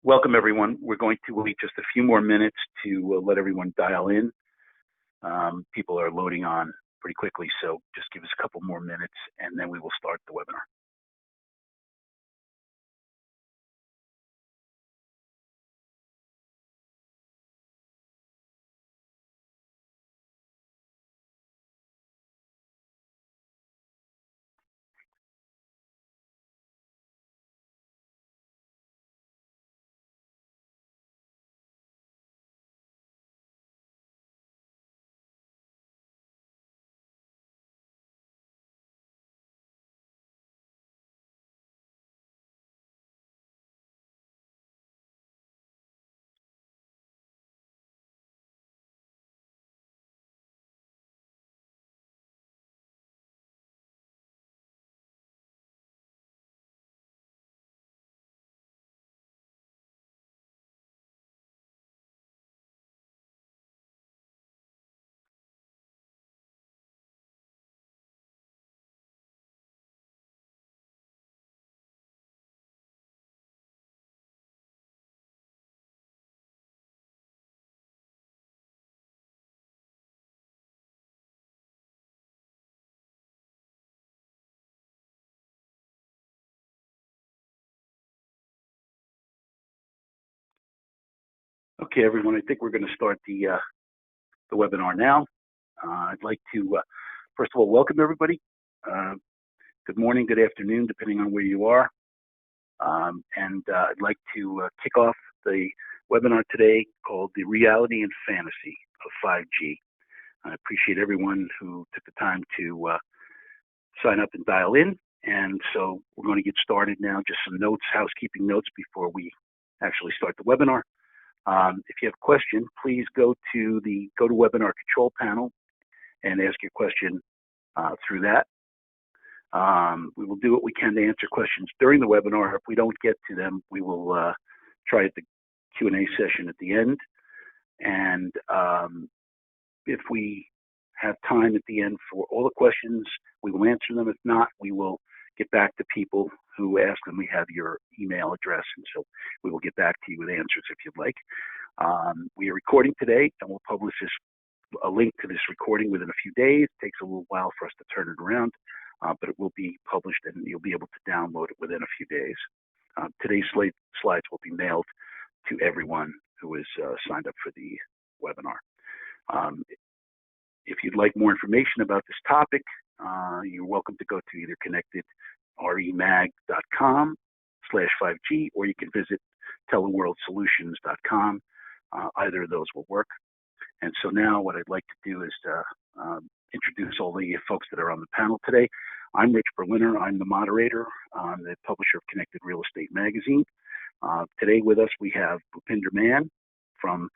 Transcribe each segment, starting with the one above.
Welcome, everyone. We're going to wait just a few more minutes to let everyone dial in. People are loading on pretty quickly, so just give us a couple more minutes, and then we will start the webinar. Okay, everyone, I think we're going to start the webinar now. I'd like to, first of all, welcome everybody. Good morning, good afternoon, depending on where you are. I'd like to kick off the webinar today called The Reality and Fantasy of 5G. I appreciate everyone who took the time to sign up and dial in. And so we're going to get started now. Just some notes, housekeeping notes before we actually start the webinar. If you have a question, please go to the GoToWebinar control panel and ask your question through that. We will do what we can to answer questions during the webinar. If we don't get to them, we will try at the Q&A session at the end. And if we have time at the end for all the questions, we will answer them. If not, we will get back to people who ask them. We have your email address, and so we will get back to you with answers if you'd like. We are recording today, and we'll publish a link to this recording within a few days. It takes a little while for us to turn it around, but it will be published, and you'll be able to download it within a few days. Today's slides will be mailed to everyone who is signed up for the webinar. If you'd like more information about this topic, you're welcome to go to either connectedremag.com/5G, or you can visit teleworldsolutions.com. Either of those will work. And so now what I'd like to do is introduce all the folks that are on the panel today. I'm Rich Berliner. I'm the moderator. I'm the publisher of Connected Real Estate Magazine. Today with us we have Bhupinder Mann from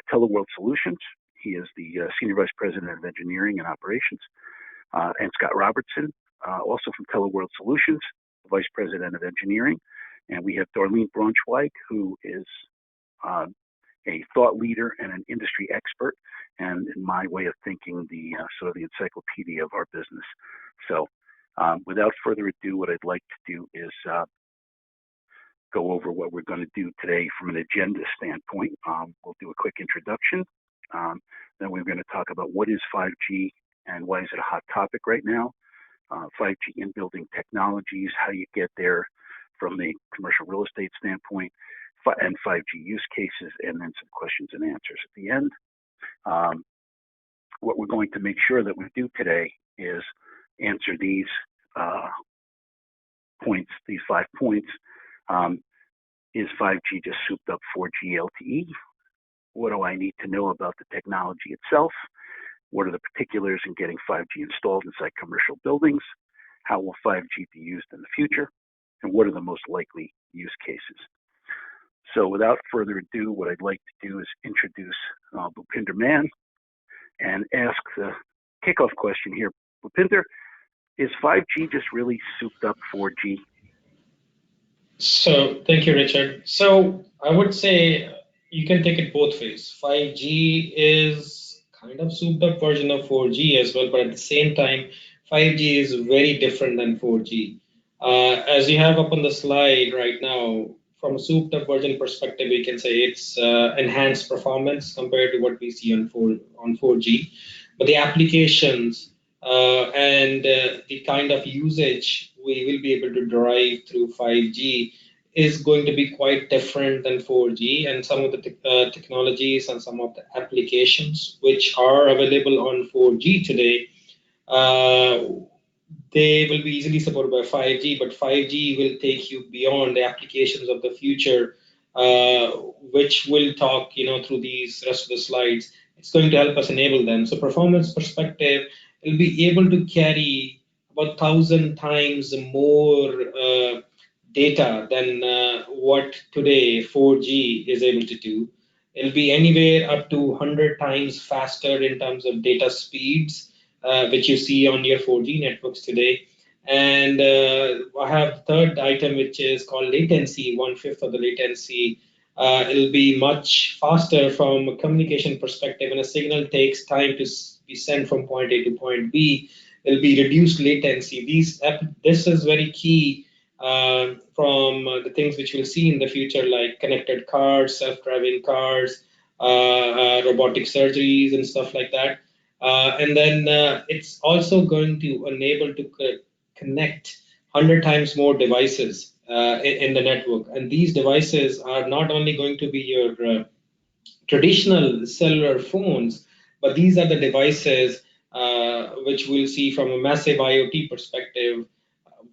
Teleworld Solutions. He is the Senior Vice President of Engineering and Operations. And Scott Robertson, also from Teleworld Solutions, the Vice President of Engineering. And we have Darlene Braunschweig, who is a thought leader and an industry expert, and in my way of thinking, the sort of the encyclopedia of our business. So without further ado, what I'd like to do is go over what we're going to do today from an agenda standpoint. We'll do a quick introduction. Then we're going to talk about what is 5G and why is it a hot topic right now. 5G in building technologies, how you get there from the commercial real estate standpoint, and 5G use cases, and then some questions and answers at the end. What we're going to make sure that we do today is answer these points, these 5 points. Is 5G just souped up 4G LTE? What do I need to know about the technology itself? What are the particulars in getting 5G installed inside commercial buildings? How will 5G be used in the future? And what are the most likely use cases? So without further ado, what I'd like to do is introduce Bhupinder Mann and ask the kickoff question here. Bhupinder, is 5G just really souped up 4G? So thank you, Richard. So I would say you can take it both ways. 5G is kind of souped up version of 4G as well, but at the same time, 5G is very different than 4G. As you have up on the slide right now, from a souped up version perspective, we can say it's enhanced performance compared to what we see on 4G. But the applications and the kind of usage we will be able to derive through 5G is going to be quite different than 4G, and some of the technologies and some of the applications which are available on 4G today, uh, they will be easily supported by 5G, but 5G will take you beyond the applications of the future, uh, which we'll talk, through these rest of the slides. It's going to help us enable them. So performance perspective, it'll be able to carry about 1,000 times more data than what today 4G is able to do. It'll be anywhere up to 100 times faster in terms of data speeds, which you see on your 4G networks today. And I have third item, which is called latency, one-fifth of the latency. It'll be much faster from a communication perspective. When a signal takes time to be sent from point A to point B, it'll be reduced latency. This is very key from the things which we'll see in the future, like connected cars, self-driving cars, robotic surgeries, and stuff like that. And then it's also going to enable to connect 100 times more devices in the network. And these devices are not only going to be your traditional cellular phones, but these are the devices which we'll see from a massive IoT perspective,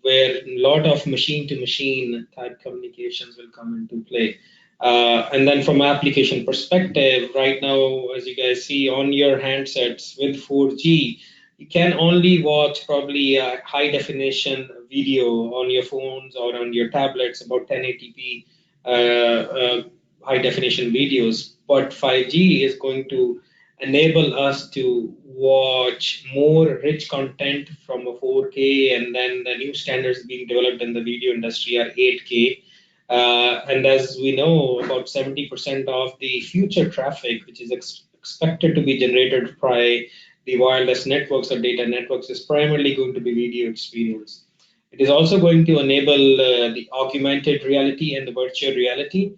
where a lot of machine-to-machine type communications will come into play. And then from application perspective, right now, as you guys see on your handsets with 4G, you can only watch probably a high definition video on your phones or on your tablets, about 1080p high definition videos. But 5G is going to enable us to watch more rich content from a 4K, and then the new standards being developed in the video industry are 8K. And as we know, about 70% of the future traffic, which is expected to be generated by the wireless networks or data networks, is primarily going to be video experience. It is also going to enable the augmented reality and the virtual reality.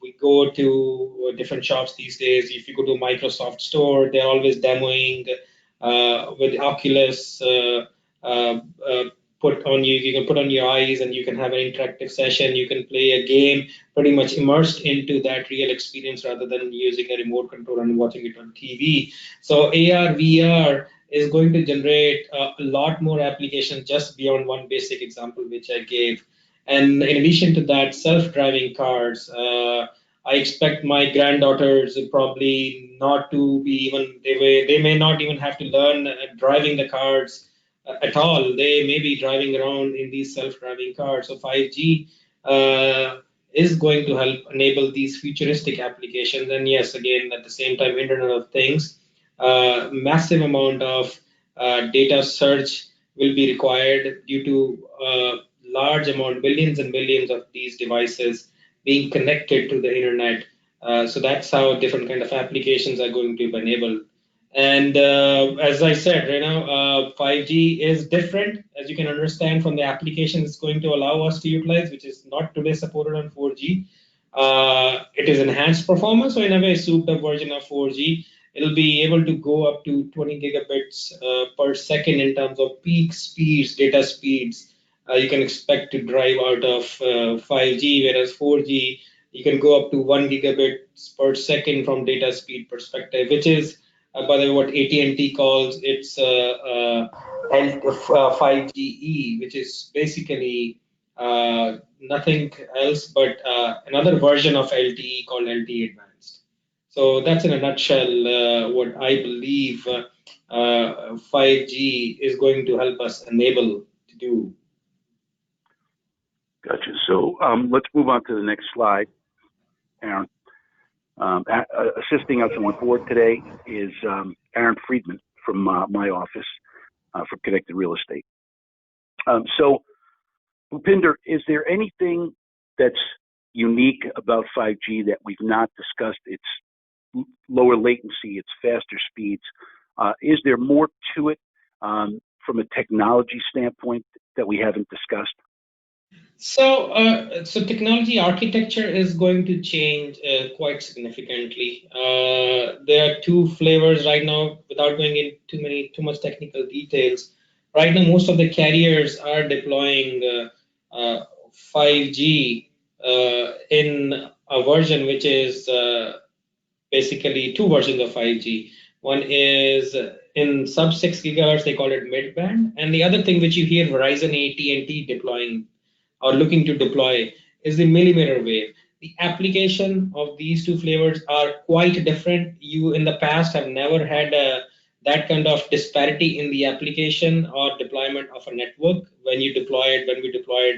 We go to different shops these days. If you go to a Microsoft store, they're always demoing with Oculus put on you. You can put on your eyes and you can have an interactive session. You can play a game pretty much immersed into that real experience rather than using a remote control and watching it on TV. So AR, VR is going to generate a lot more applications just beyond one basic example which I gave. And in addition to that, self-driving cars. I expect my granddaughters probably not to be even, they may not even have to learn driving the cars at all. They may be driving around in these self-driving cars. So 5G is going to help enable these futuristic applications. And yes, again, at the same time, Internet of Things, massive amount of data search will be required due to large amount, billions and billions of these devices being connected to the internet. So that's how different kind of applications are going to be enabled. And as I said, right now, 5G is different, as you can understand from the application it's going to allow us to utilize, which is not today supported on 4G. It is enhanced performance, so in a way, souped up version of 4G. It'll be able to go up to 20 gigabits per second in terms of peak speeds, data speeds. You can expect to drive out of 5G, whereas 4G, you can go up to 1 gigabit per second from data speed perspective, which is, by the way, what AT&T calls it's 5GE, which is basically nothing else but another version of LTE called LTE Advanced. So that's in a nutshell what I believe 5G is going to help us enable to do. Gotcha. So let's move on to the next slide, Aaron. Assisting us on the board today is Aaron Friedman from my office for Connected Real Estate. So, Bhupinder, is there anything that's unique about 5G that we've not discussed? It's lower latency, it's faster speeds. Is there more to it from a technology standpoint that we haven't discussed? So technology architecture is going to change quite significantly. There are two flavors right now, without going into too much technical details. Right now, most of the carriers are deploying 5G in a version which is basically two versions of 5G. One is in sub 6 gigahertz, they call it mid band, and the other thing which you hear Verizon, AT&T deploying or looking to deploy is the millimeter wave. The application of these two flavors are quite different. You in the past have never had that kind of disparity in the application or deployment of a network when we deployed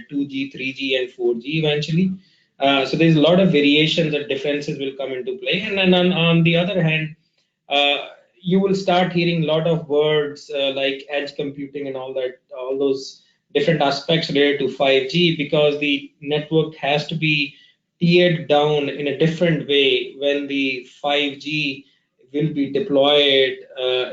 2G, 3G, and 4G eventually. So there's a lot of variations and differences will come into play. And then on the other hand, you will start hearing a lot of words like edge computing and all that, all those different aspects related to 5G, because the network has to be tiered down in a different way when the 5G will be deployed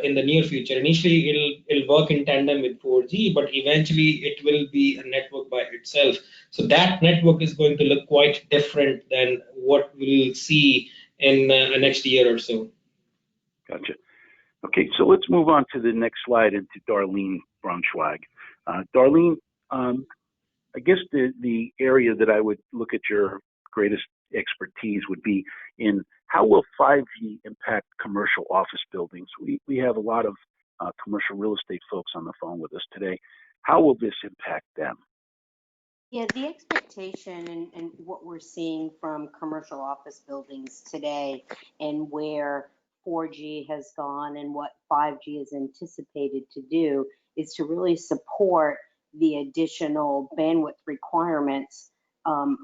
in the near future. Initially, it'll work in tandem with 4G, but eventually it will be a network by itself. So that network is going to look quite different than what we'll see in the next year or so. Gotcha. Okay, so let's move on to the next slide and to Darlene Braunschweig. Darlene, I guess the area that I would look at your greatest expertise would be in how will 5G impact commercial office buildings? We have a lot of commercial real estate folks on the phone with us today. How will this impact them? Yeah, the expectation and what we're seeing from commercial office buildings today and where 4G has gone and what 5G is anticipated to do is to really support the additional bandwidth requirements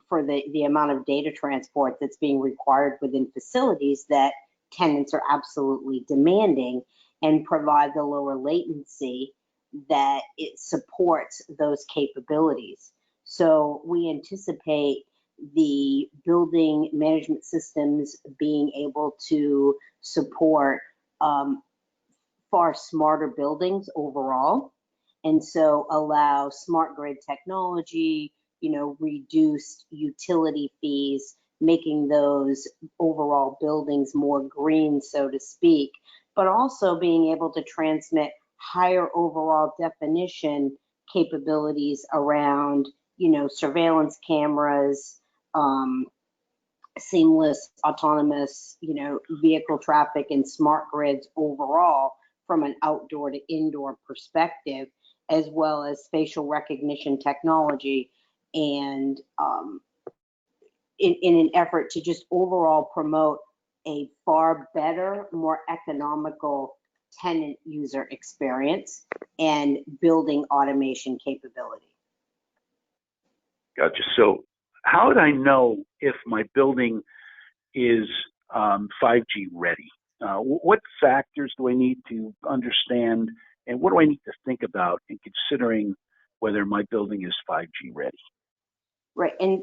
for the amount of data transport that's being required within facilities that tenants are absolutely demanding, and provide the lower latency that it supports those capabilities. So we anticipate the building management systems being able to support far smarter buildings overall, and so allow smart grid technology, reduced utility fees, making those overall buildings more green, so to speak, but also being able to transmit higher overall definition capabilities around surveillance cameras, seamless autonomous, vehicle traffic and smart grids overall from an outdoor to indoor perspective, as well as facial recognition technology, and in an effort to just overall promote a far better, more economical tenant user experience and building automation capability. Gotcha. So how would I know if my building is 5G ready? What factors do I need to understand, and what do I need to think about in considering whether my building is 5G ready? Right, and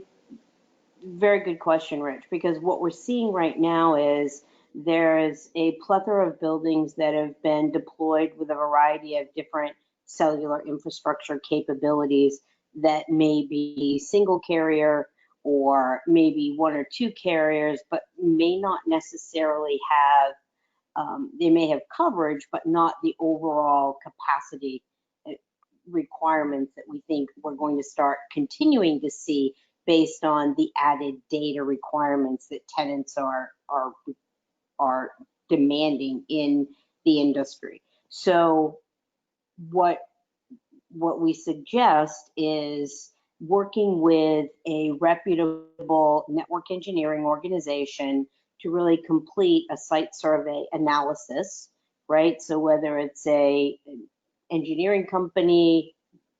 very good question, Rich, because what we're seeing right now is there's a plethora of buildings that have been deployed with a variety of different cellular infrastructure capabilities that may be single carrier or maybe one or two carriers, but may not necessarily have, they may have coverage, but not the overall capacity requirements that we think we're going to start continuing to see based on the added data requirements that tenants are demanding in the industry. So what we suggest is working with a reputable network engineering organization to really complete a site survey analysis, right? So whether it's an engineering company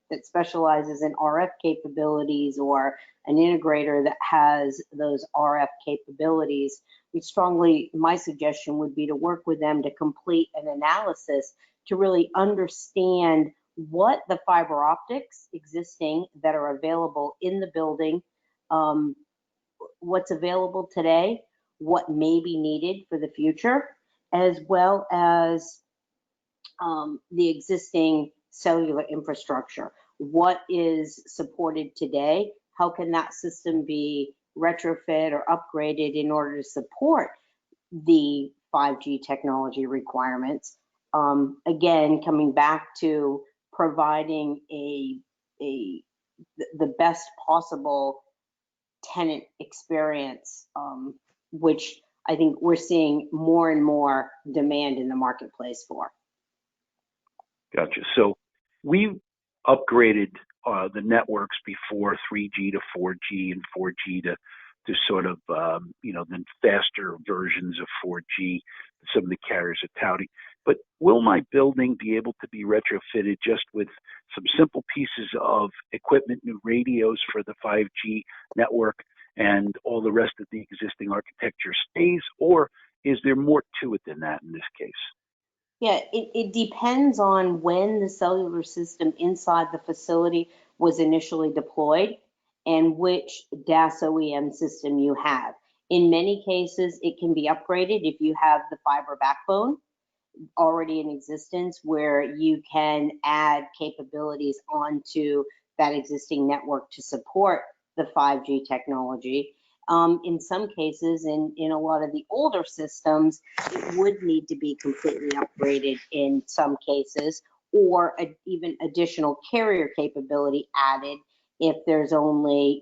that specializes in RF capabilities or an integrator that has those RF capabilities, my suggestion would be to work with them to complete an analysis to really understand what the fiber optics existing that are available in the building, what's available today, what may be needed for the future, as well as the existing cellular infrastructure. What is supported today how can that system be retrofit or upgraded in order to support the 5G technology requirements. Again, coming back to providing the best possible tenant experience, which I think we're seeing more and more demand in the marketplace for. Gotcha. So we upgraded the networks before 3G to 4G and 4G to sort of, the faster versions of 4G some of the carriers are touting. But will my building be able to be retrofitted just with some simple pieces of equipment, new radios for the 5G network, and all the rest of the existing architecture stays? Or is there more to it than that in this case? Yeah, it depends on when the cellular system inside the facility was initially deployed and which DAS OEM system you have. In many cases, it can be upgraded if you have the fiber backbone already in existence, where you can add capabilities onto that existing network to support the 5G technology. In some cases, in a lot of the older systems, it would need to be completely upgraded in some cases, or even additional carrier capability added if there's only,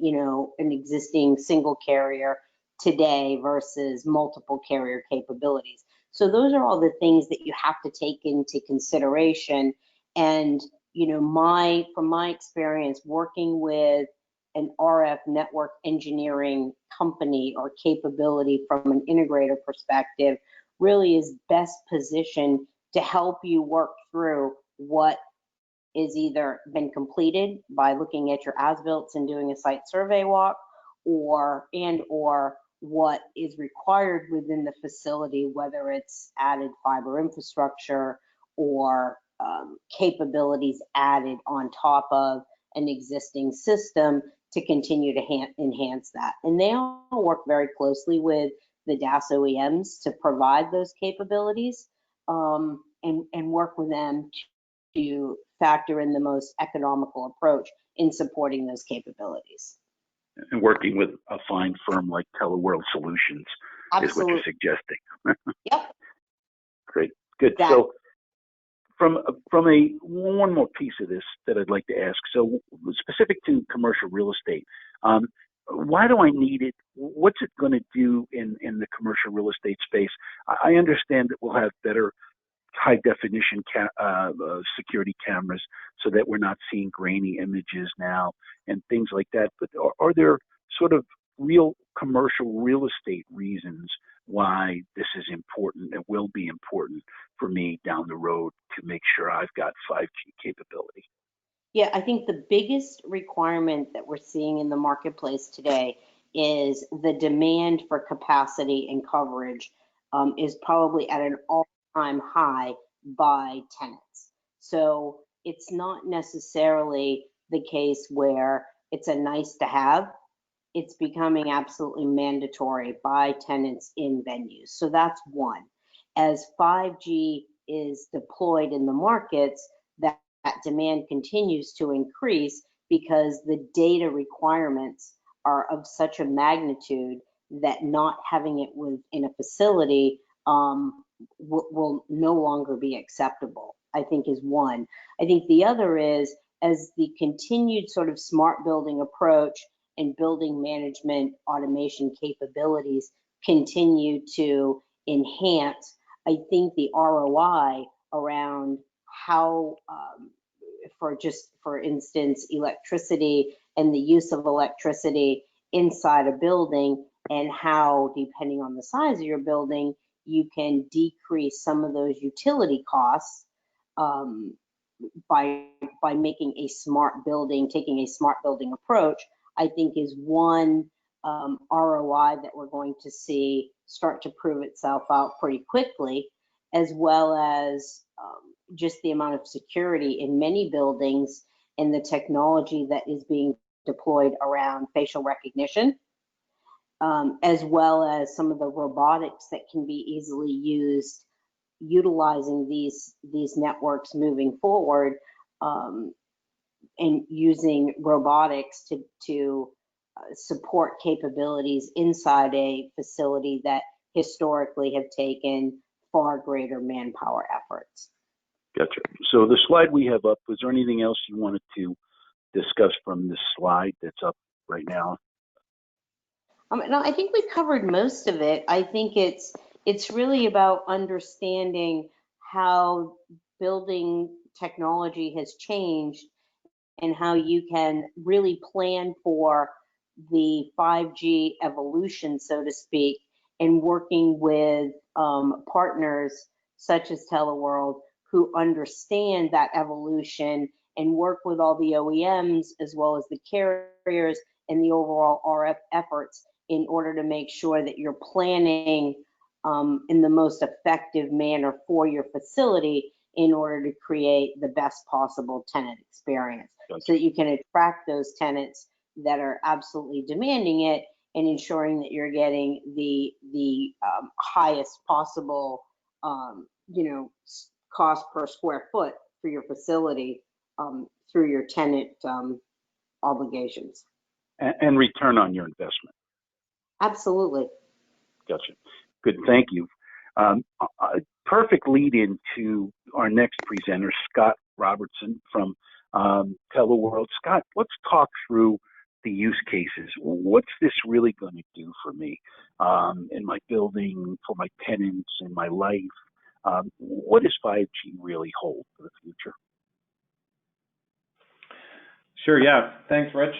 an existing single carrier today versus multiple carrier capabilities. So those are all the things that you have to take into consideration. And, from my experience working with an RF network engineering company or capability from an integrator perspective, really is best positioned to help you work through what is either been completed by looking at your as-built and doing a site survey walk, or what is required within the facility, whether it's added fiber infrastructure or capabilities added on top of an existing system to continue to enhance that. And they all work very closely with the DAS OEMs to provide those capabilities, and work with them to factor in the most economical approach in supporting those capabilities. And working with a fine firm like Teleworld Solutions. Absolutely. Is what you're suggesting. Yep. Great, good. So from one more piece of this that I'd like to ask. So specific to commercial real estate, why do I need it? What's it going to do in the commercial real estate space? I understand that we'll have better high definition security cameras so that we're not seeing grainy images now and things like that. But are there sort of real commercial real estate reasons why this is important and will be important for me down the road to make sure I've got 5G capability? Yeah, I think the biggest requirement that we're seeing in the marketplace today is the demand for capacity and coverage is probably at an all-time high by tenants. So it's not necessarily the case where it's a nice to have. It's becoming absolutely mandatory by tenants in venues. So that's one. As 5G is deployed in the markets, that demand continues to increase because the data requirements are of such a magnitude that not having it within a facility will no longer be acceptable, I think is one. I think the other is, as the continued sort of smart building approach and building management automation capabilities continue to enhance, I think the ROI around how, for instance, electricity and the use of electricity inside a building, and how, depending on the size of your building, you can decrease some of those utility costs by making a smart building, taking a smart building approach, I think is one ROI that we're going to see start to prove itself out pretty quickly, as well as just the amount of security in many buildings and the technology that is being deployed around facial recognition, as well as some of the robotics that can be easily used utilizing these networks moving forward, and using robotics to support capabilities inside a facility that historically have taken far greater manpower efforts. Gotcha. So the slide we have up, was there anything else you wanted to discuss from this slide that's up right now? No, I think we covered most of it. I think it's really about understanding how building technology has changed and how you can really plan for the 5G evolution, so to speak, and working with partners such as Teleworld who understand that evolution and work with all the OEMs as well as the carriers and the overall RF efforts in order to make sure that you're planning in the most effective manner for your facility in order to create the best possible tenant experience, so that you can attract those tenants that are absolutely demanding it and ensuring that you're getting the highest possible cost per square foot for your facility through your tenant obligations. And return on your investment. Absolutely. Gotcha. Good, thank you. A perfect lead into our next presenter, Scott Robertson from Teleworld. Scott, let's talk through the use cases. What's this really going to do for me in my building, for my tenants, in my life? What does 5G really hold for the future? Sure, yeah. Thanks, Rich.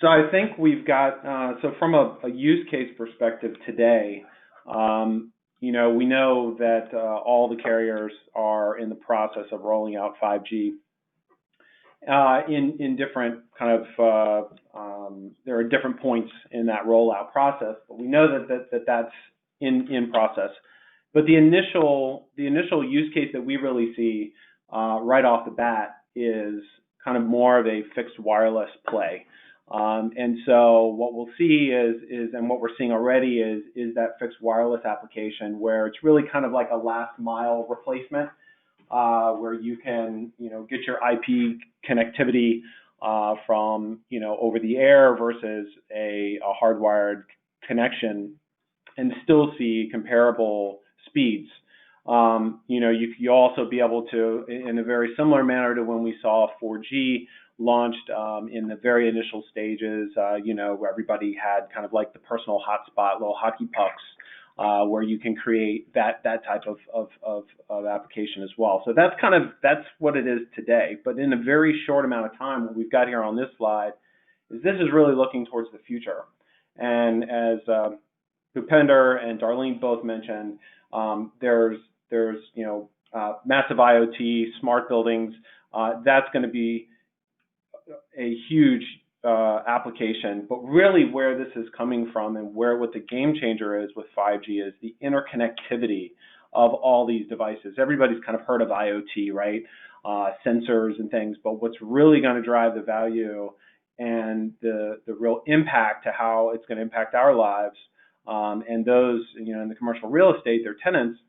So I think we've got, so from a use case perspective today, we know that all the carriers are in the process of rolling out 5G in different kind of, there are different points in that rollout process, but we know that's in process. But the initial use case that we really see right off the bat is kind of more of a fixed wireless play. And so what we'll see is, and what we're seeing already is that fixed wireless application where it's really kind of like a last mile replacement, where you can, get your IP connectivity from, over the air versus a hardwired connection and still see comparable speeds. You also be able to, in a very similar manner to when we saw 4G launched in the very initial stages, where everybody had kind of like the personal hotspot, little hockey pucks, where you can create that type of application as well. So that's what it is today. But in a very short amount of time, what we've got here on this slide is this is really looking towards the future. And as Bhupender and Darlene both mentioned, there's massive IoT, smart buildings. That's going to be a huge application, but really where this is coming from and what the game changer is with 5G is the interconnectivity of all these devices. Everybody's kind of heard of IoT, right? Sensors and things, but what's really going to drive the value and the real impact to how it's going to impact our lives and those, in the commercial real estate, their tenants,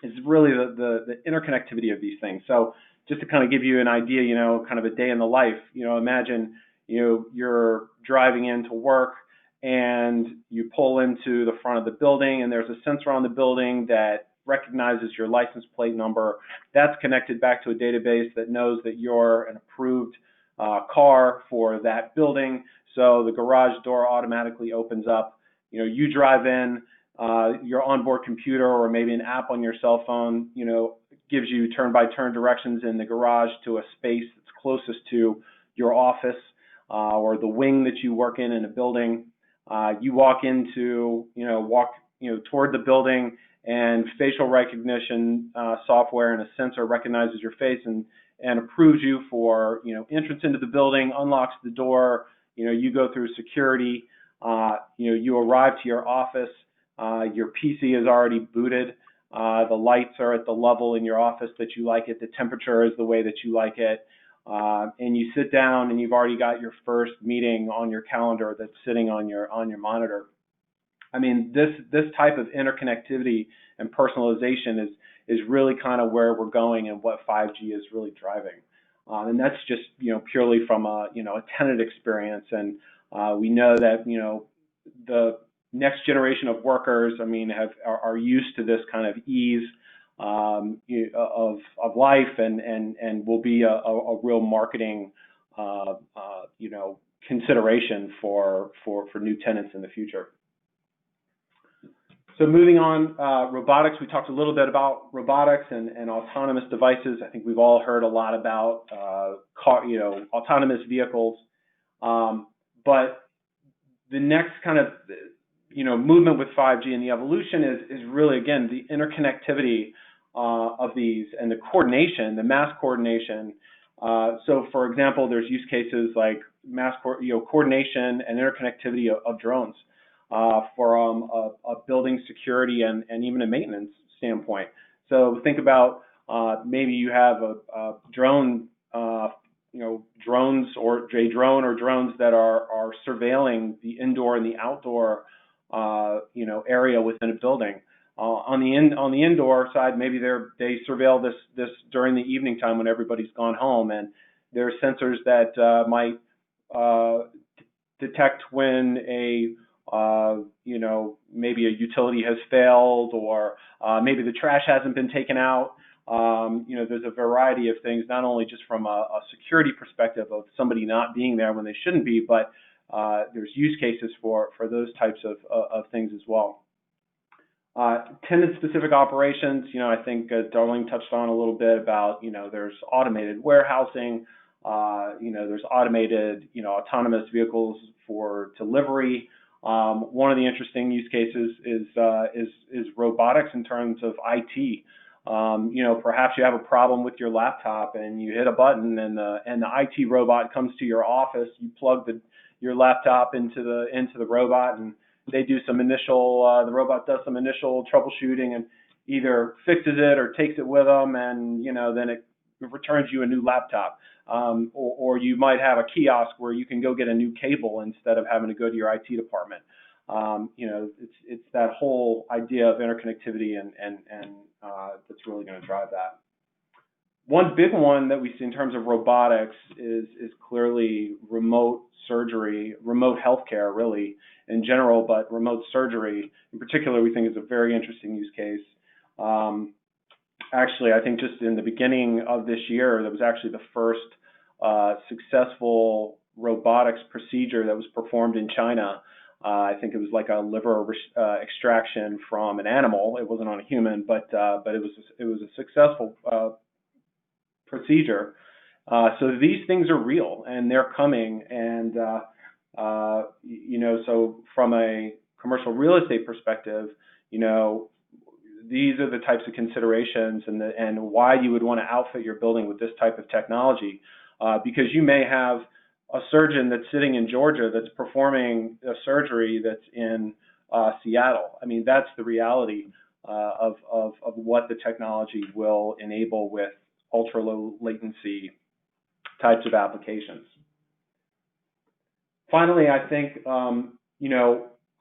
is really the interconnectivity of these things. So just to kind of give you an idea, kind of a day in the life, imagine, you're driving into work and you pull into the front of the building and there's a sensor on the building that recognizes your license plate number. That's connected back to a database that knows that you're an approved car for that building. So the garage door automatically opens up. You drive in, your onboard computer or maybe an app on your cell phone, gives you turn-by-turn directions in the garage to a space that's closest to your office or the wing that you work in a building. You walk toward the building, and facial recognition software and a sensor recognizes your face and approves you for entrance into the building, unlocks the door. You go through security. You arrive to your office. Your PC is already booted. The lights are at the level in your office that you like it. The temperature is the way that you like it. And you sit down and you've already got your first meeting on your calendar that's sitting on your monitor. I mean, this type of interconnectivity and personalization is really kind of where we're going and what 5G is really driving. And that's just, purely from a tenant experience. And we know that, the next generation of workers, are used to this kind of ease of life, and will be a real marketing, consideration for new tenants in the future. So moving on, robotics. We talked a little bit about robotics and autonomous devices. I think we've all heard a lot about autonomous vehicles. But the next kind of movement with 5G and the evolution is really, again, the interconnectivity of these and the coordination, the mass coordination. So, for example, there's use cases like mass coordination and interconnectivity of drones. From a building security and even a maintenance standpoint. So think about maybe you have a drone, drones or a drone or drones that are surveilling the indoor and the outdoor, area within a building. On the indoor side, maybe they surveil this during the evening time when everybody's gone home, and there are sensors that might detect when maybe a utility has failed, or maybe the trash hasn't been taken out. There's a variety of things, not only just from a security perspective of somebody not being there when they shouldn't be, but there's use cases for those types of things as well. Tenant-specific operations, I think Darlene touched on a little bit about, there's automated warehousing, there's automated, autonomous vehicles for delivery. One of the interesting use cases is robotics in terms of IT. Perhaps you have a problem with your laptop and you hit a button and the IT robot comes to your office. You plug your laptop into the robot, and they do some the robot does some initial troubleshooting and either fixes it or takes it with them, and then it returns you a new laptop. Or you might have a kiosk where you can go get a new cable instead of having to go to your IT department. It's that whole idea of interconnectivity and that's really going to drive that. One big one that we see in terms of robotics is clearly remote surgery, remote healthcare really in general, but remote surgery in particular we think is a very interesting use case. Actually, I think just in the beginning of this year, that was actually the first successful robotics procedure that was performed in China. I think it was like a liver extraction from an animal. It wasn't on a human, but it was a successful procedure. So these things are real and they're coming, and so from a commercial real estate perspective, these are the types of considerations and why you would want to outfit your building with this type of technology, because you may have a surgeon that's sitting in Georgia that's performing a surgery that's in Seattle. I mean, that's the reality of what the technology will enable with ultra low latency types of applications. Finally, I think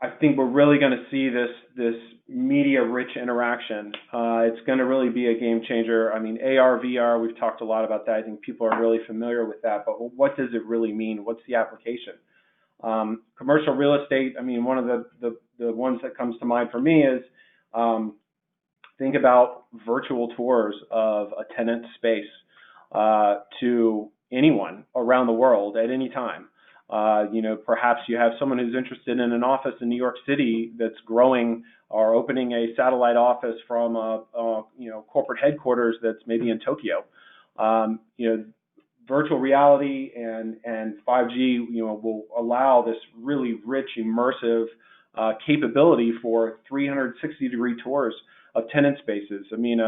I think we're really going to see this media-rich interaction. It's going to really be a game changer. I mean, AR, VR, we've talked a lot about that. I think people are really familiar with that, but what does it really mean? What's the application? Commercial real estate, I mean, one of the ones that comes to mind for me is think about virtual tours of a tenant space to anyone around the world at any time. Perhaps you have someone who's interested in an office in New York City that's growing, or opening a satellite office from corporate headquarters that's maybe in Tokyo. Virtual reality and 5G, will allow this really rich, immersive capability for 360-degree tours of tenant spaces. I mean,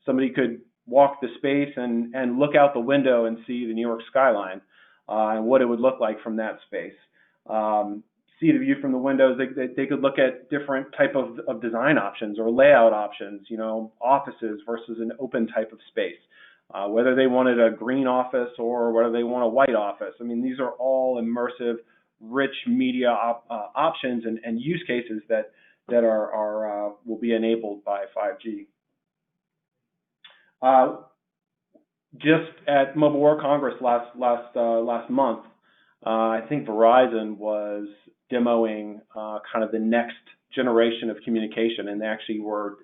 somebody could walk the space and look out the window and see the New York skyline. And what it would look like from that space. See the view from the windows. They could look at different type of design options or layout options, offices versus an open type of space. Whether they wanted a green office or whether they want a white office. I mean, these are all immersive, rich media options and use cases that will be enabled by 5G. just at Mobile World Congress last month, I think Verizon was demoing kind of the next generation of communication, and they actually were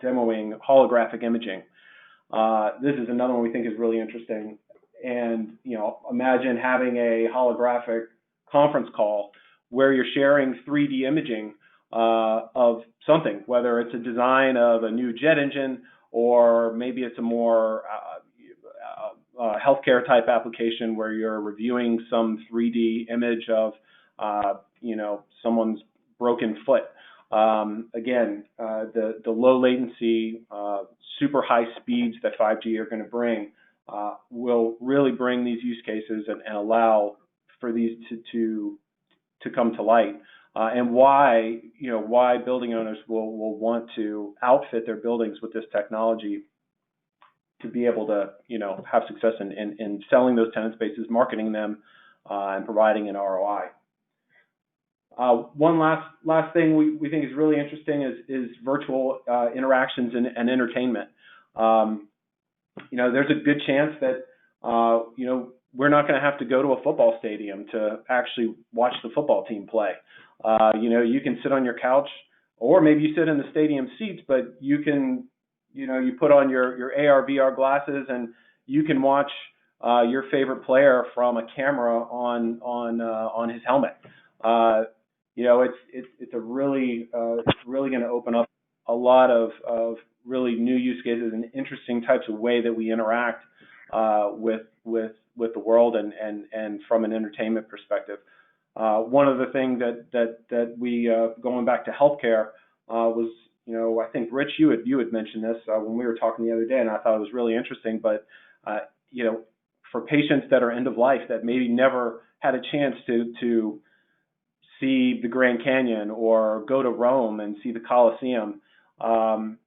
demoing holographic imaging. This is another one we think is really interesting. And imagine having a holographic conference call where you're sharing 3D imaging of something, whether it's a design of a new jet engine, or maybe it's a more healthcare type application where you're reviewing some 3D image of someone's broken foot. Again, the low latency, super high speeds that 5G are going to bring will really bring these use cases and allow for these to come to light. And why building owners will want to outfit their buildings with this technology to be able to have success in selling those tenant spaces, marketing them, and providing an ROI. One last thing we think is really interesting is virtual interactions and entertainment. There's a good chance that we're not going to have to go to a football stadium to actually watch the football team play. You can sit on your couch, or maybe you sit in the stadium seats, but you can, you put on your AR, VR glasses, and you can watch your favorite player from a camera on his helmet. It's really going to open up a lot of really new use cases and interesting types of way that we interact with the world and from an entertainment perspective. One of the things that we going back to healthcare was, I think Rich, you had mentioned this when we were talking the other day, and I thought it was really interesting. But for patients that are end of life that maybe never had a chance to see the Grand Canyon or go to Rome and see the Colosseum, AR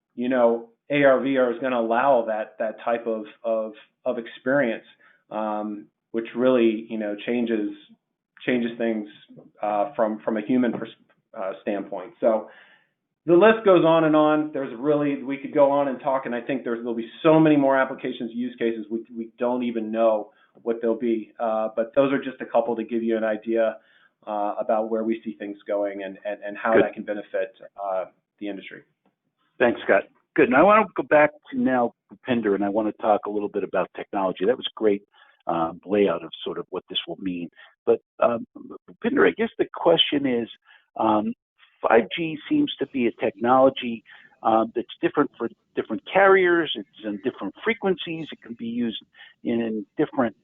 VR is going to allow that type of experience, which really changes things from a human standpoint. So the list goes on and on. We could go on and talk, and I think there'll be so many more applications, use cases we don't even know what they'll be. But those are just a couple to give you an idea about where we see things going and how Good. That can benefit the industry. Thanks, Scott. Good. And I want to go back to now Bhupinder, and I want to talk a little bit about technology. That was a great layout of sort of what this will mean. But Bhupinder, I guess the question is, 5G seems to be a technology that's different for different carriers. It's in different frequencies. It can be used in different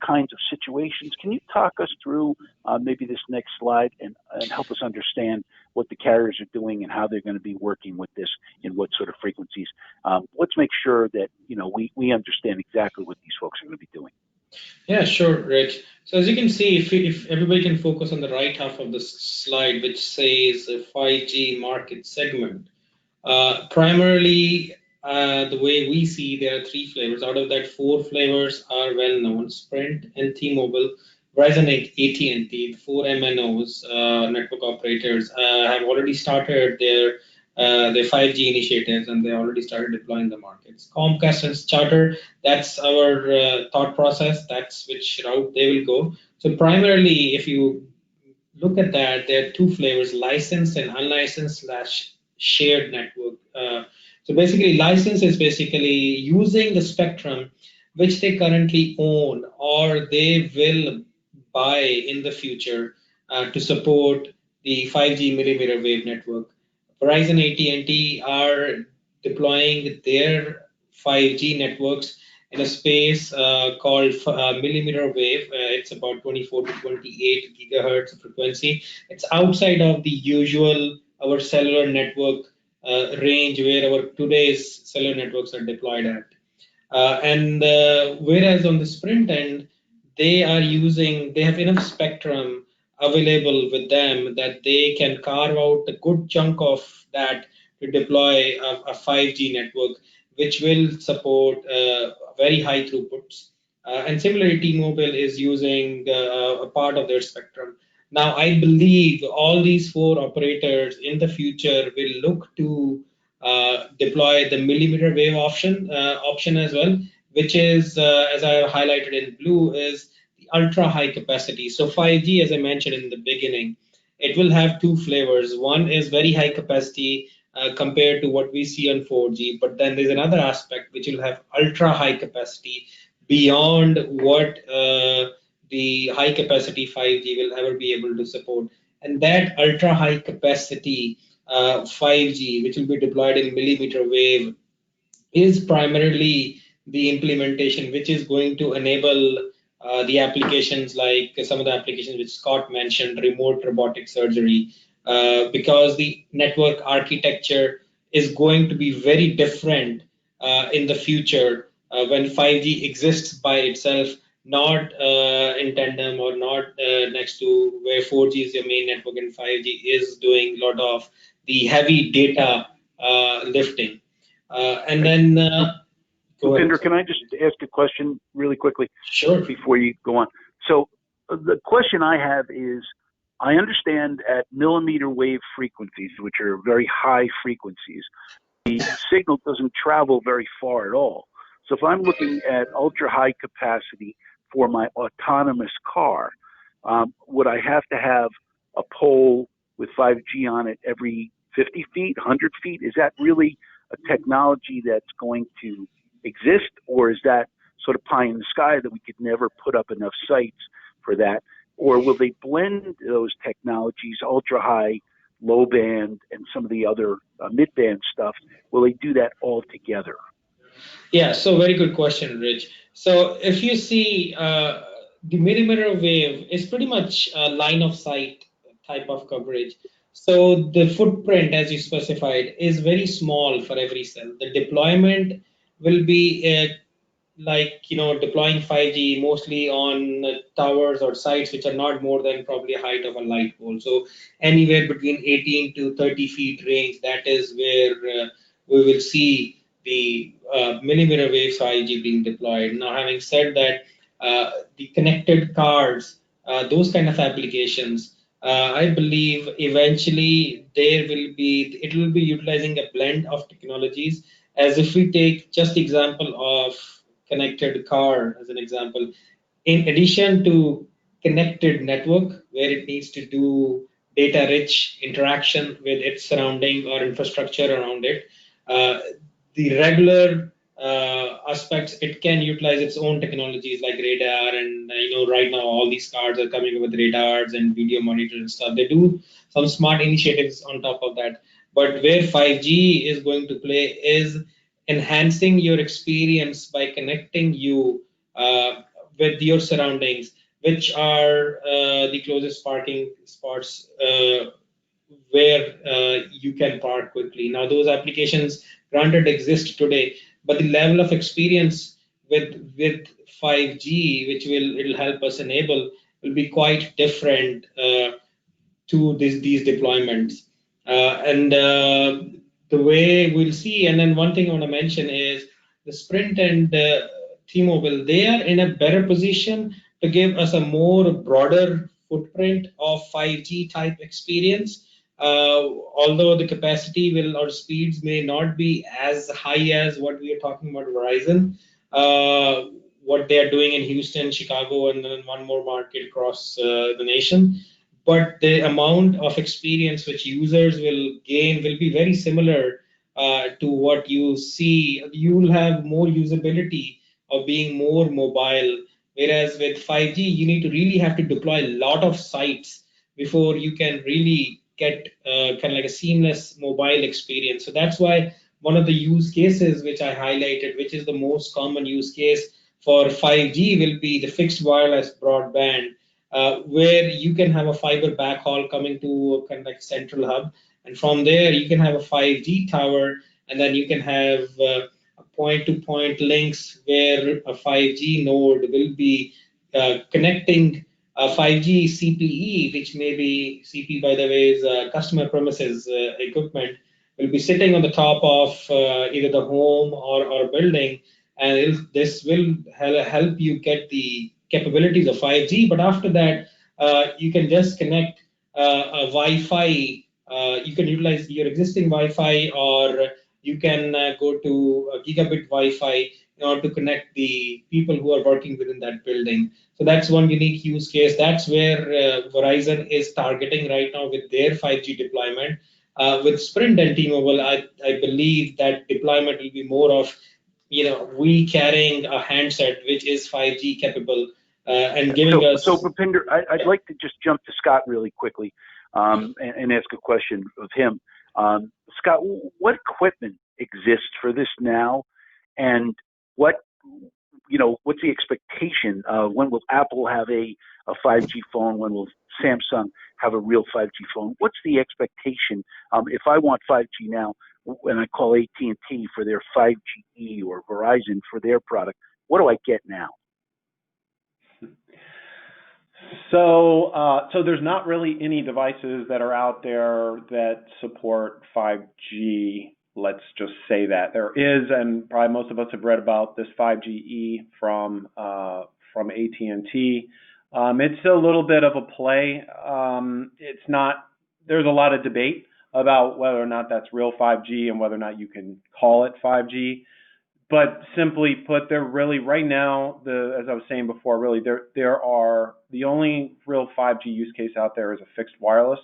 kinds of situations. Can you talk us through maybe this next slide and help us understand what the carriers are doing and how they're going to be working with this in what sort of frequencies? Let's make sure that we understand exactly what these folks are going to be doing. Yeah, sure, Rich. So as you can see, if everybody can focus on the right half of the slide, which says a 5G market segment, primarily the way we see, there are 3 flavors. Out of that, 4 flavors are well known: Sprint and T-Mobile, Verizon, AT&T. The 4 MNOs, network operators, have already started their 5G initiatives, and they already started deploying the markets. Comcast and Charter, that's our thought process. That's which route they will go. So primarily, if you look at that, there are 2 flavors: licensed and unlicensed / shared network. So basically, license is basically using the spectrum which they currently own or they will buy in the future to support the 5G millimeter wave network. Verizon, AT&T are deploying their 5G networks in a space called millimeter wave. It's about 24 to 28 gigahertz frequency. It's outside of the usual our cellular network range where our today's cellular networks are deployed at. Whereas on the Sprint end, they have enough spectrum available with them that they can carve out a good chunk of that to deploy a 5G network, which will support very high throughputs. And similarly, T-Mobile is using a part of their spectrum. Now, I believe all these 4 operators in the future will look to deploy the millimeter wave option as well, which is, as I have highlighted in blue, is the ultra high capacity. So 5G, as I mentioned in the beginning, it will have two flavors. One is very high capacity compared to what we see on 4G, but then there's another aspect which will have ultra high capacity beyond what the high capacity 5G will ever be able to support. And that ultra high capacity 5G, which will be deployed in millimeter wave, is primarily the implementation which is going to enable the applications like some of the applications which Scott mentioned, remote robotic surgery, because the network architecture is going to be very different in the future when 5G exists by itself, not in tandem or not next to where 4G is your main network and 5G is doing a lot of the heavy data lifting. And then go ahead. Bhupinder, can I just ask a question really quickly Sure. before you go on? So the question I have is, I understand at millimeter wave frequencies, which are very high frequencies, the signal doesn't travel very far at all. So if I'm looking at ultra high capacity for my autonomous car, would I have to have a pole with 5G on it every 50 feet, 100 feet? Is that really a technology that's going to exist, or is that sort of pie in the sky that we could never put up enough sites for that? Or will they blend those technologies, ultra high, low band, and some of the other mid band stuff? Will they do that all together? Yeah, so very good question, Rich. So if you see the millimeter wave is pretty much a line of sight type of coverage. So the footprint, as you specified, is very small for every cell. The deployment will be like deploying 5G mostly on towers or sites which are not more than probably a height of a light pole. So anywhere between 18 to 30 feet range, that is where we will see the millimeter wave 5G being deployed. Now, having said that, the connected cars, those kind of applications, I believe eventually it will be utilizing a blend of technologies. As if we take just the example of connected car as an example, in addition to connected network where it needs to do data rich interaction with its surrounding or infrastructure around it, the regular aspects, it can utilize its own technologies like radar, and right now all these cars are coming up with radars and video monitors and stuff. They do some smart initiatives on top of that, but where 5G is going to play is enhancing your experience by connecting you with your surroundings, which are the closest parking spots where you can park quickly. Now, those applications, granted, exist today, but the level of experience with 5G, which it'll help us enable, will be quite different to these deployments. And the way we'll see, and then one thing I want to mention is the Sprint and T-Mobile, they are in a better position to give us a more broader footprint of 5G type experience. Although the capacity or speeds may not be as high as what we are talking about Verizon, what they are doing in Houston, Chicago, and then one more market across the nation. But the amount of experience which users will gain will be very similar to what you see. You will have more usability of being more mobile, whereas with 5G, you need to really have to deploy a lot of sites before you can really get kind of like a seamless mobile experience. So that's why one of the use cases which I highlighted, which is the most common use case for 5G, will be the fixed wireless broadband, where you can have a fiber backhaul coming to a kind of like central hub, and from there you can have a 5G tower, and then you can have point-to-point links where a 5G node will be connecting a 5G CPE, which may be CPE, by the way, is customer premises equipment, will be sitting on the top of either the home or building, and this will help you get the capabilities of 5G. But after that, you can just connect a Wi-Fi. You can utilize your existing Wi-Fi or you can go to gigabit Wi-Fi in order to connect the people who are working within that building. So that's one unique use case. That's where Verizon is targeting right now with their 5G deployment. With Sprint and T-Mobile, I believe that deployment will be more of, we carrying a handset which is 5G capable and giving us. So Bhupinder, I'd like to just jump to Scott really quickly and ask a question of him. Scott, what equipment exists for this now, and what's the expectation? When will Apple have a 5G phone? When will Samsung have a real 5G phone? What's the expectation? If I want 5G now, when I call AT&T for their 5GE or Verizon for their product, what do I get now? So there's not really any devices that are out there that support 5G. Let's just say that there is, and probably most of us have read about this 5GE from AT&T. It's a little bit of a play. It's not. There's a lot of debate about whether or not that's real 5G and whether or not you can call it 5G. But simply put, they're really right now, as I was saying before, really there are the only real 5G use case out there is a fixed wireless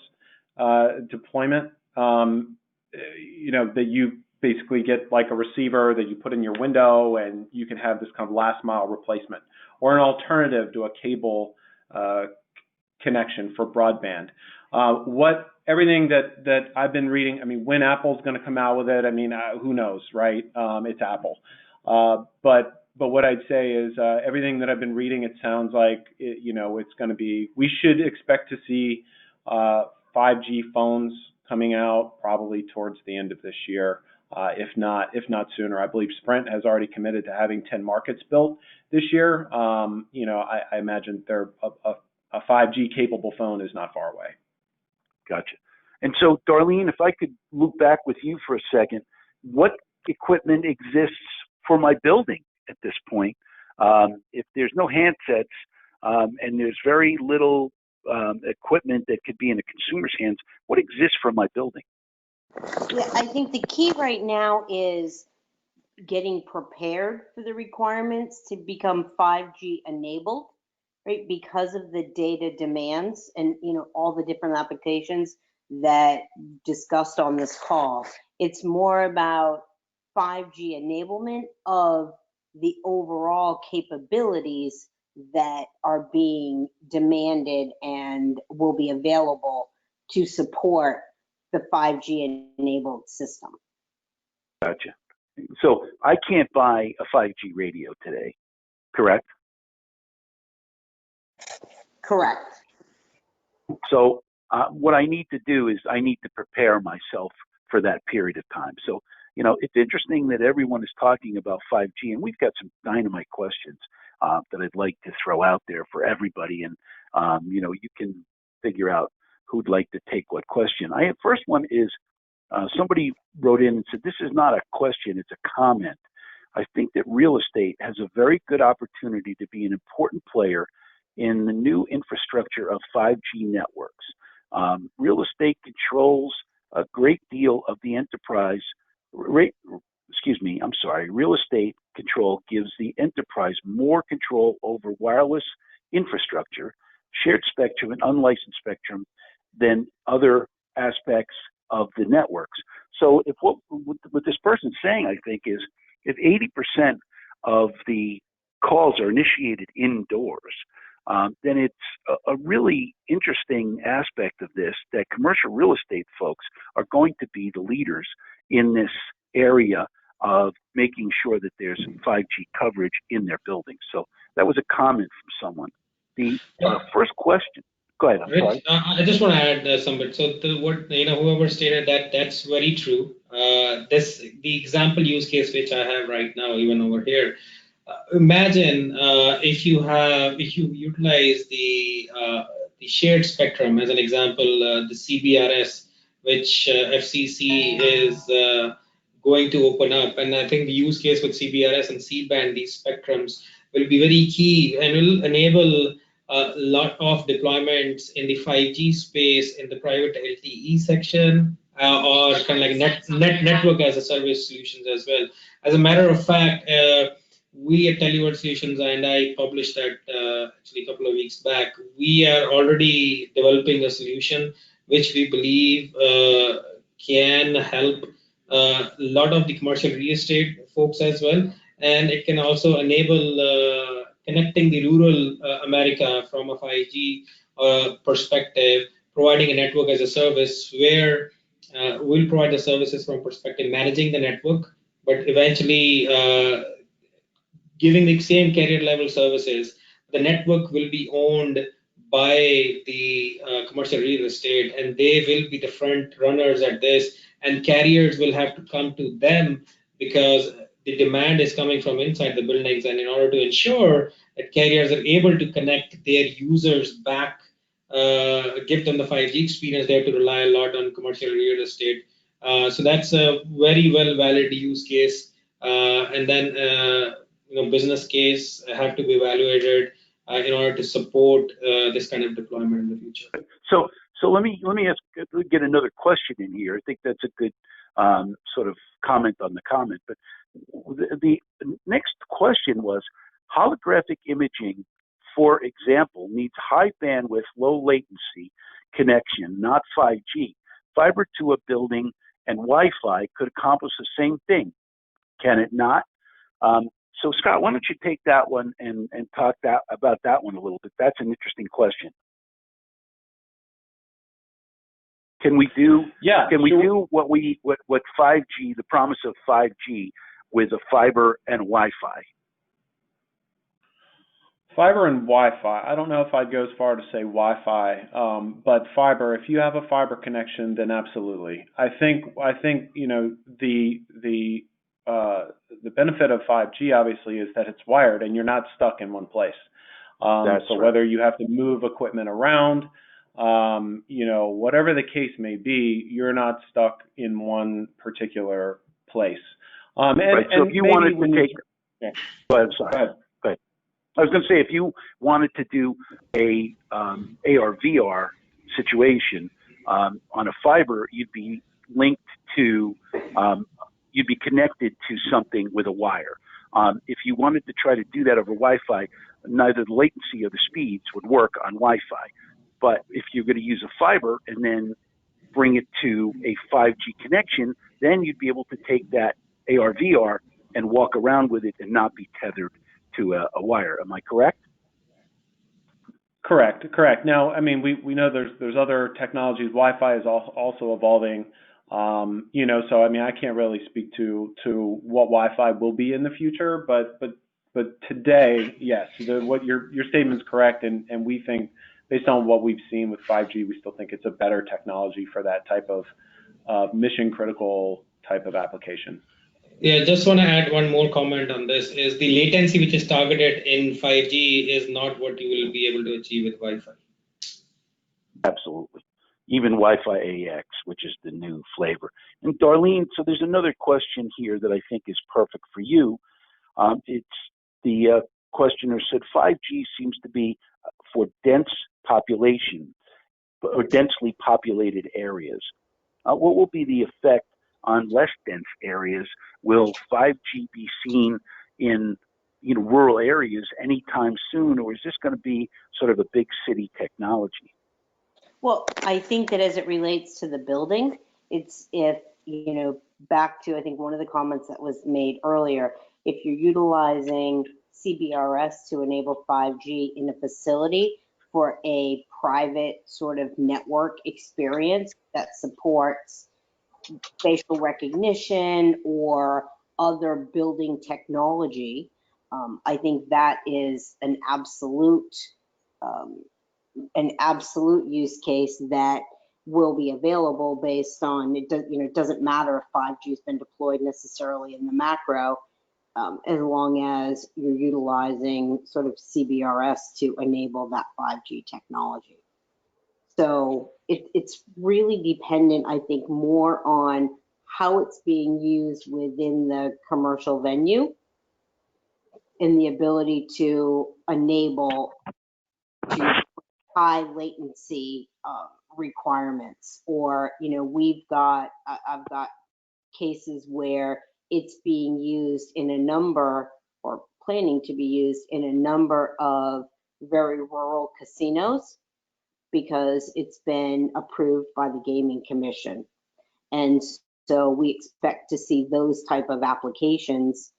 deployment. That you basically get like a receiver that you put in your window, and you can have this kind of last mile replacement, or an alternative to a cable connection for broadband. Everything that I've been reading, I mean, when Apple's going to come out with it, I mean, who knows, right? It's Apple. But what I'd say is everything that I've been reading, it sounds like, it's going to be, we should expect to see 5G phones coming out probably towards the end of this year, if not sooner. I believe Sprint has already committed to having 10 markets built this year. I imagine a 5G capable phone is not far away. Gotcha. And so, Darlene, if I could loop back with you for a second, what equipment exists for my building at this point? If there's no handsets and there's very little equipment that could be in a consumer's hands, what exists for my building? Yeah, I think the key right now is getting prepared for the requirements to become 5G enabled, right? Because of the data demands and all the different applications that discussed on this call. It's more about 5G enablement of the overall capabilities that are being demanded and will be available to support the 5G enabled system. Gotcha. So I can't buy a 5G radio today, correct? Correct. So what I need to do is I need to prepare myself for that period of time. So, it's interesting that everyone is talking about 5G, and we've got some dynamite questions that I'd like to throw out there for everybody. And, you can figure out who'd like to take what question. First one is somebody wrote in and said, this is not a question, it's a comment. I think that real estate has a very good opportunity to be an important player in the new infrastructure of 5G networks. Real estate controls a great deal of the enterprise. Real estate control gives the enterprise more control over wireless infrastructure, shared spectrum, and unlicensed spectrum than other aspects of the networks. So if what this person's saying, I think, is if 80% of the calls are initiated indoors, then it's a really interesting aspect of this that commercial real estate folks are going to be the leaders in this area of making sure that there's 5G coverage in their buildings. So that was a comment from someone. The first question. Go ahead. I'm sorry. I just want to add some bit. So whoever stated that's very true. The example use case which I have right now, even over here. Imagine if you utilize the shared spectrum as an example, the CBRS, which FCC is going to open up, and I think the use case with CBRS and C-band, these spectrums will be very key and will enable a lot of deployments in the 5G space in the private LTE section, or kind of like network as a service solutions as well. As a matter of fact, we at Teleword Solutions, and I published that actually a couple of weeks back, we are already developing a solution which we believe can help a lot of the commercial real estate folks as well. And it can also enable connecting the rural America from a 5G perspective, providing a network as a service where we'll provide the services from perspective managing the network, but eventually giving the same carrier level services. The network will be owned by the commercial real estate, and they will be the front runners at this, and carriers will have to come to them because the demand is coming from inside the buildings. And in order to ensure that carriers are able to connect their users back, give them the 5G experience, they have to rely a lot on commercial real estate. So that's a very well valid use case. And then business case have to be evaluated in order to support this kind of deployment in the future. So let me get another question in here. I think that's a good sort of comment on the comment. But the next question was, holographic imaging, for example, needs high bandwidth, low latency connection, not 5G. Fiber to a building and Wi-Fi could accomplish the same thing, can it not? So Scott, why don't you take that one and talk about that one a little bit? That's an interesting question. Can we do? Yeah. Can we do what 5G, the promise of 5G, with a fiber and Wi-Fi? Fiber and Wi-Fi. I don't know if I'd go as far to say Wi-Fi, but fiber. If you have a fiber connection, then absolutely. I think the benefit of 5G obviously is that it's wired and you're not stuck in one place. So right. Whether you have to move equipment around, whatever the case may be, you're not stuck in one particular place. Right. So if you wanted to take, go ahead. Sorry. Go ahead. I was going to say, if you wanted to do a AR/VR situation on a fiber, you'd be linked to, you'd be connected to something with a wire. If you wanted to try to do that over Wi-Fi, neither the latency or the speeds would work on Wi-Fi. But if you're going to use a fiber and then bring it to a 5G connection, then you'd be able to take that AR/VR and walk around with it and not be tethered to a wire. Am I correct? Correct. Now, I mean, we know there's other technologies. Wi-Fi is also evolving. So I mean, I can't really speak to what Wi-Fi will be in the future, but today, yes, what your statement's correct, and we think, based on what we've seen with 5G, we still think it's a better technology for that type of mission critical type of application. Yeah, just want to add one more comment on this, is the latency which is targeted in 5G is not what you will be able to achieve with Wi-Fi. Absolutely. Even Wi-Fi AX, which is the new flavor. And Darlene, so there's another question here that I think is perfect for you. It's the questioner said 5G seems to be for dense population or densely populated areas. What will be the effect on less dense areas? Will 5G be seen in rural areas anytime soon, or is this going to be sort of a big city technology? Well, I think that as it relates to the building, it's back to, I think, one of the comments that was made earlier, if you're utilizing CBRS to enable 5G in a facility for a private sort of network experience that supports facial recognition or other building technology, I think that is an absolute use case that will be available based on it doesn't matter if 5G has been deployed necessarily in the macro, as long as you're utilizing sort of CBRS to enable that 5G technology. So it's really dependent, I think, more on how it's being used within the commercial venue and the ability to enable high latency requirements, or, I've got cases where it's being used in a number, or planning to be used in a number of very rural casinos because it's been approved by the Gaming Commission. And so we expect to see those type of applications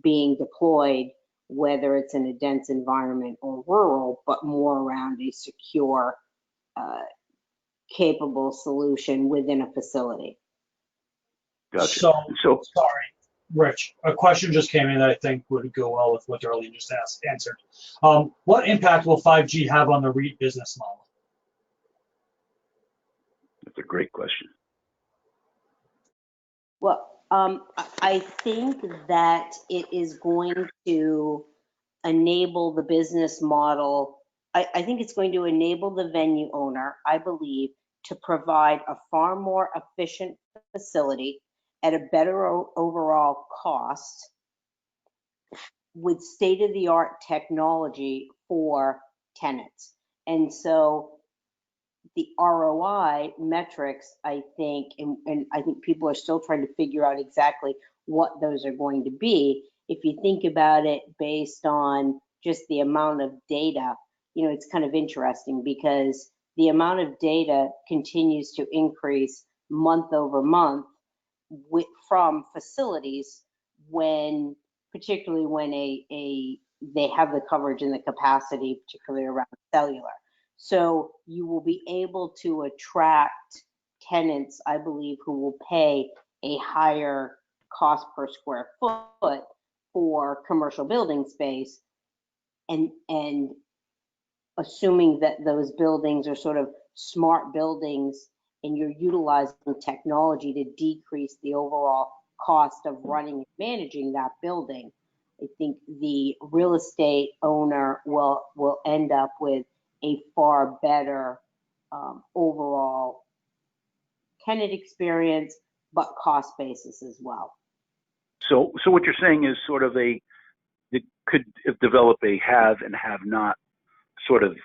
being deployed, whether it's in a dense environment or rural, but more around a secure, capable solution within a facility. Gotcha. So, sorry, Rich, a question just came in that I think would go well with what Darlene just answered. What impact will 5G have on the REIT business model? That's a great question. Well, I think that it is going to enable the business model. I think it's going to enable the venue owner, I believe, to provide a far more efficient facility at a better overall cost with state-of-the-art technology for tenants. And so the ROI metrics, I think, and I think people are still trying to figure out exactly what those are going to be. If you think about it based on just the amount of data, it's kind of interesting because the amount of data continues to increase month over month from facilities, particularly when they have the coverage and the capacity, particularly around cellular. So you will be able to attract tenants, I believe, who will pay a higher cost per square foot for commercial building space, and assuming that those buildings are sort of smart buildings and you're utilizing technology to decrease the overall cost of running and managing that building, I think the real estate owner will end up with a far better overall tenant experience, but cost basis as well. So what you're saying is sort of it could develop a have and have not sort of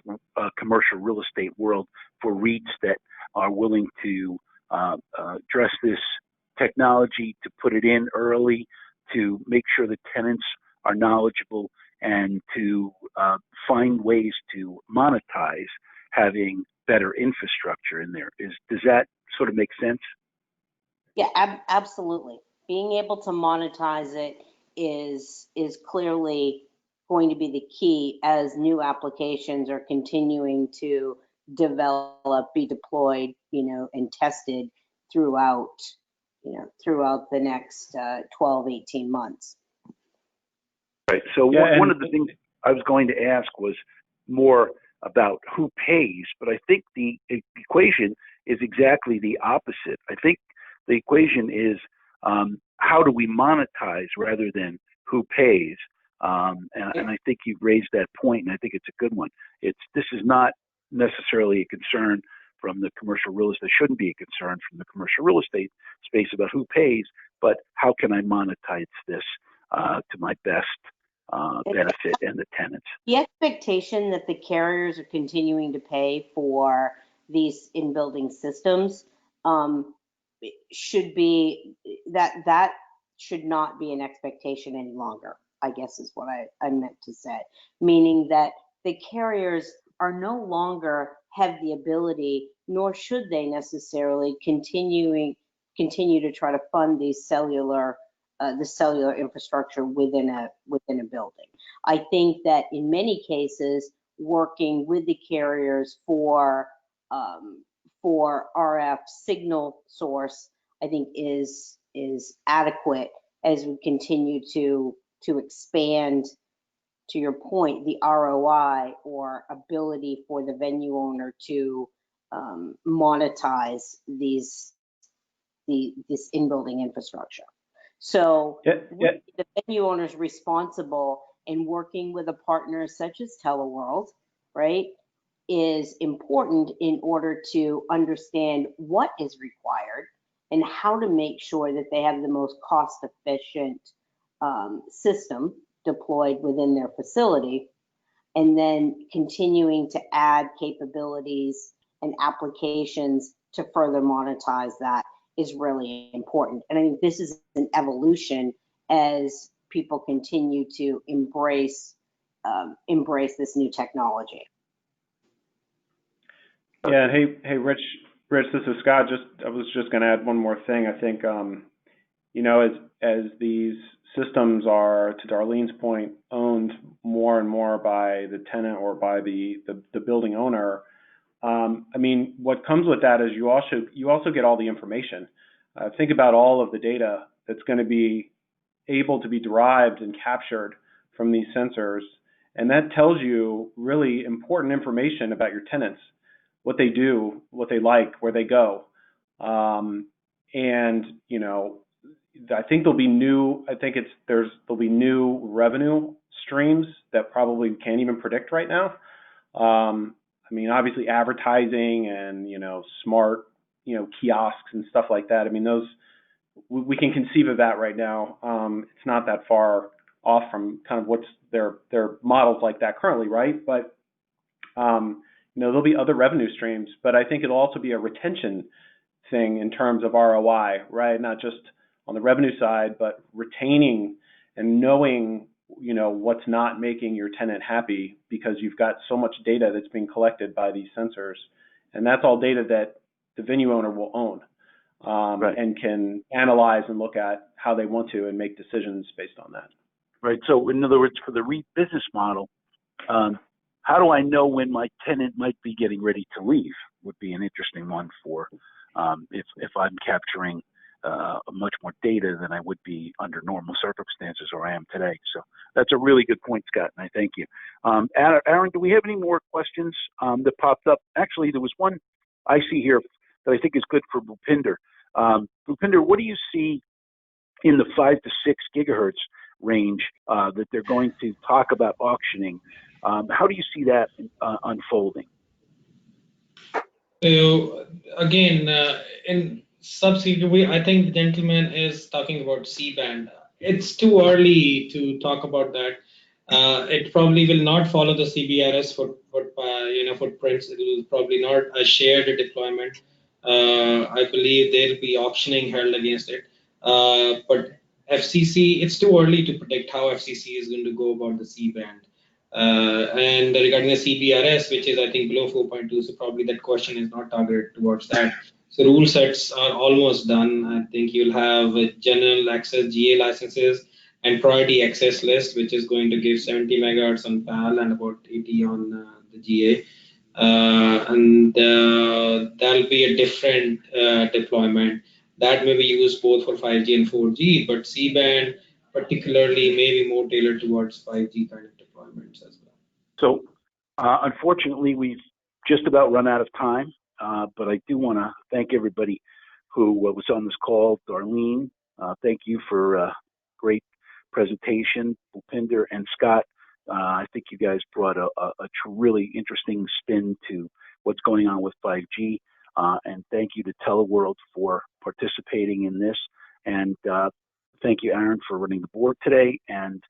commercial real estate world for REITs that are willing to address this technology, to put it in early, to make sure the tenants are knowledgeable, and to find ways to monetize having better infrastructure in there. Does that sort of make sense? Yeah, absolutely. Being able to monetize it is clearly going to be the key as new applications are continuing to develop, be deployed, and tested throughout the next 12, 18 months. Right. So one of the things I was going to ask was more about who pays, but I think the equation is exactly the opposite. I think the equation is how do we monetize rather than who pays. And I think you've raised that point, and I think it's a good one. This is not necessarily a concern from the commercial real estate. Shouldn't be a concern from the commercial real estate space about who pays, but how can I monetize this to my best benefit and the tenants. The expectation that the carriers are continuing to pay for these in-building systems should be that should not be an expectation any longer, I guess is what I meant to say. Meaning that the carriers are no longer have the ability, nor should they necessarily continue to try to fund these the cellular infrastructure within a building. I think that in many cases, working with the carriers for RF signal source, I think is adequate as we continue to expand, to your point, the ROI or ability for the venue owner to monetize this in-building infrastructure. So the venue owner is responsible, and working with a partner such as Teleworld, right, is important in order to understand what is required and how to make sure that they have the most cost-efficient system deployed within their facility, and then continuing to add capabilities and applications to further monetize that is really important. And I think this is an evolution as people continue to embrace this new technology. Yeah. Hey, Rich, this is Scott. I was just going to add one more thing. I think, as these systems are, to Darlene's point, owned more and more by the tenant or by the building owner, what comes with that is you also get all the information. Think about all of the data that's going to be able to be derived and captured from these sensors, and that tells you really important information about your tenants, what they do, what they like, where they go, I think there'll be new revenue streams that probably we can't even predict right now. Obviously advertising and, smart, kiosks and stuff like that. Those, we can conceive of that right now. It's not that far off from kind of what's their models like that currently, right? But, there'll be other revenue streams, but I think it'll also be a retention thing in terms of ROI, right? Not just on the revenue side, but retaining and knowing, what's not making your tenant happy, because you've got so much data that's being collected by these sensors. And that's all data that the venue owner will own, Right. and can analyze and look at how they want to and make decisions based on that. Right. So in other words, for the REIT business model, how do I know when my tenant might be getting ready to leave? Would be an interesting one for if I'm capturing much more data than I would be under normal circumstances, or I am today. So that's a really good point, Scott, and I thank you. Aaron, do we have any more questions that popped up? Actually, there was one I see here that I think is good for Bhupinder. Bhupinder, what do you see in the 5 to 6 gigahertz range that they're going to talk about auctioning? How do you see that unfolding? So again, in subsidiary, I think the gentleman is talking about C-band. It's too early to talk about that. It probably will not follow the CBRS footprints. It will probably not a shared deployment. I believe there'll be auctioning held against it. But FCC, it's too early to predict how FCC is going to go about the C-band. And regarding the CBRS, which is I think below 4.2, so probably that question is not targeted towards that. So rule sets are almost done. I think you'll have general access GA licenses and priority access list, which is going to give 70 megahertz on PAL and about 80 on the GA. And that'll be a different deployment. That may be used both for 5G and 4G, but C-band particularly may be more tailored towards 5G kind of deployments as well. So unfortunately, we've just about run out of time, but I do want to thank everybody who was on this call. Darlene, thank you for a great presentation. Bhupinder and Scott, I think you guys brought a really interesting spin to what's going on with 5G. And thank you to Teleworld for participating in this. And thank you, Aaron, for running the board today. And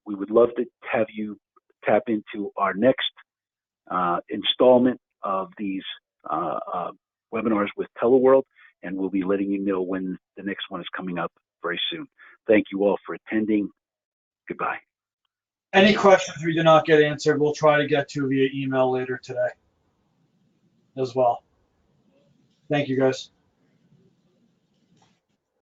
we would love to have you tap into our next installment of these webinars with Teleworld, and we'll be letting you know when the next one is coming up very soon. Thank you all for attending. Goodbye. Any questions we did not get answered, we'll try to get to via email later today as well. Thank you, guys.